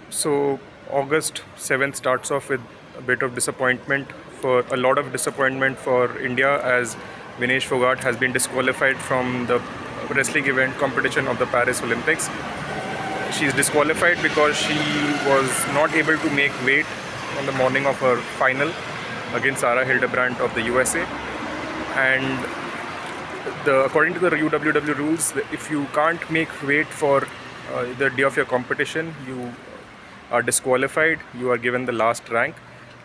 So August 7th starts off with a bit of disappointment, for a lot of disappointment for India, as Vinesh Phogat has been disqualified from the wrestling event competition of the Paris Olympics. She is disqualified because she was not able to make weight on the morning of her final against Sarah Hildebrandt of the USA. And according to the UWW rules, if you can't make weight for the day of your competition, you are disqualified, you are given the last rank,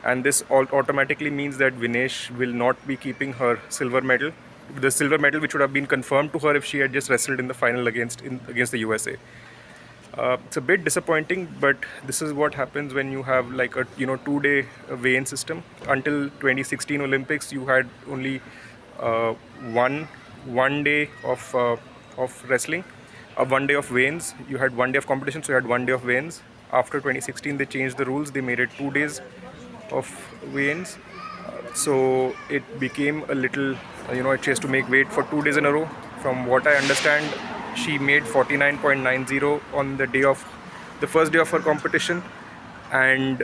and this automatically means that Vinesh will not be keeping her silver medal, the silver medal which would have been confirmed to her if she had just wrestled in the final against the USA. It's a bit disappointing, but this is what happens when you have like a 2-day weigh-in system. Until 2016 Olympics, you had only uh, one day of wrestling, 1 day of weigh-ins. You had 1 day of competition, so you had 1 day of weigh-ins. After 2016, they changed the rules. They made it 2 days of weigh-ins. So it became a little, she has to make weight for 2 days in a row. From what I understand, she made 49.90 on the first day of her competition, and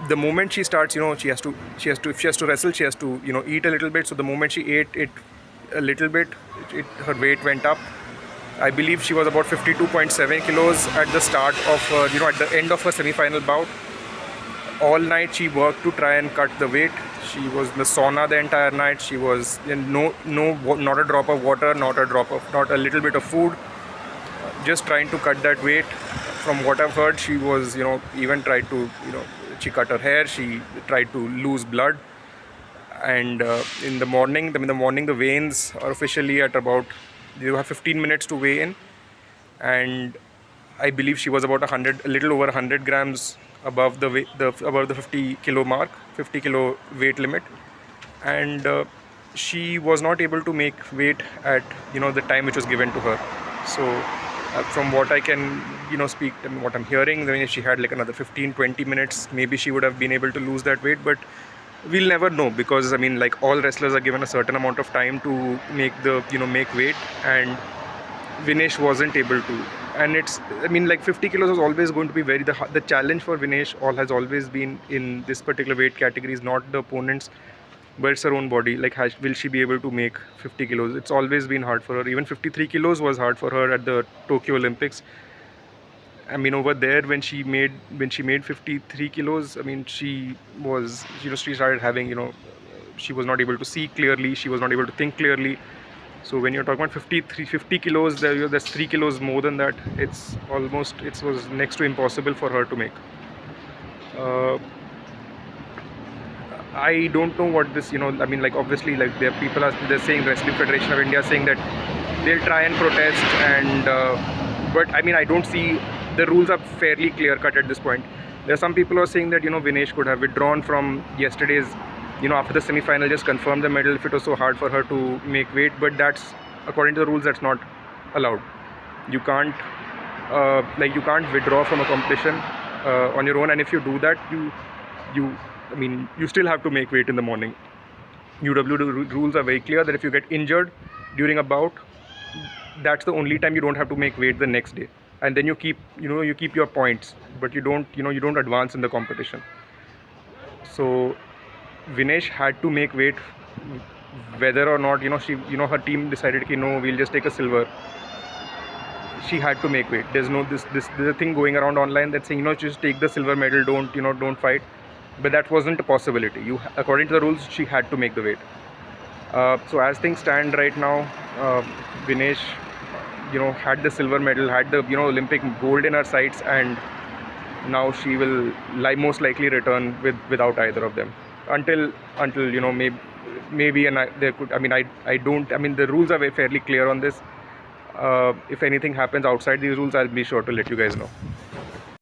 the moment she starts, if she has to wrestle, she has to eat a little bit. So the moment she ate it a little bit, her weight went up. I believe she was about 52.7 kilos at the start of her, at the end of her semi-final bout. All night she worked to try and cut the weight. She was in the sauna the entire night. She was not a drop of water, not a little bit of food, just trying to cut that weight. From what I've heard, she was, even tried to, she cut her hair, she tried to lose blood. And in the morning, the weigh-ins are officially at about, you have 15 minutes to weigh in, and I believe she was about a little over 100 grams above above the 50 kilo mark, 50 kilo weight limit, and she was not able to make weight at the time which was given to her. So from what I can speak, what I'm hearing, if she had like another 15-20 minutes, maybe she would have been able to lose that weight, but we'll never know, because like all wrestlers are given a certain amount of time to make weight, and Vinesh wasn't able to. And like 50 kilos was always going to be the challenge for Vinesh has always been in this particular weight category is not the opponents, but it's her own body. Like, will she be able to make 50 kilos? It's always been hard for her. Even 53 kilos was hard for her at the Tokyo Olympics. Over there, when she made 53 kilos, she was, she started having, she was not able to see clearly, she was not able to think clearly. So when you're talking about 50 kilos, there's 3 kilos more than that. It was next to impossible for her to make. I don't know what this, like obviously, like they're saying, Wrestling Federation of India saying that they'll try and protest, and but I don't see, the rules are fairly clear cut at this point. There are some people who are saying that Vinesh could have withdrawn from yesterday's, after the semi-final, just confirm the medal if it was so hard for her to make weight. But that's, according to the rules, that's not allowed. You can't you can't withdraw from a competition on your own, and if you do that, you still have to make weight in the morning. UW rules are very clear that if you get injured during a bout, that's the only time you don't have to make weight the next day, and then you keep your points, but you don't advance in the competition. So Vinesh had to make weight, whether or not her team decided no, we'll just take a silver. She had to make weight. There's a thing going around online that's saying just take the silver medal, don't fight, but that wasn't a possibility. According to the rules, she had to make the weight. So as things stand right now, Vinesh had the silver medal, had the Olympic gold in her sights, and now she will most likely return without either of them until maybe and there could, I don't, the rules are fairly clear on this. If anything happens outside these rules, I'll be sure to let you guys know.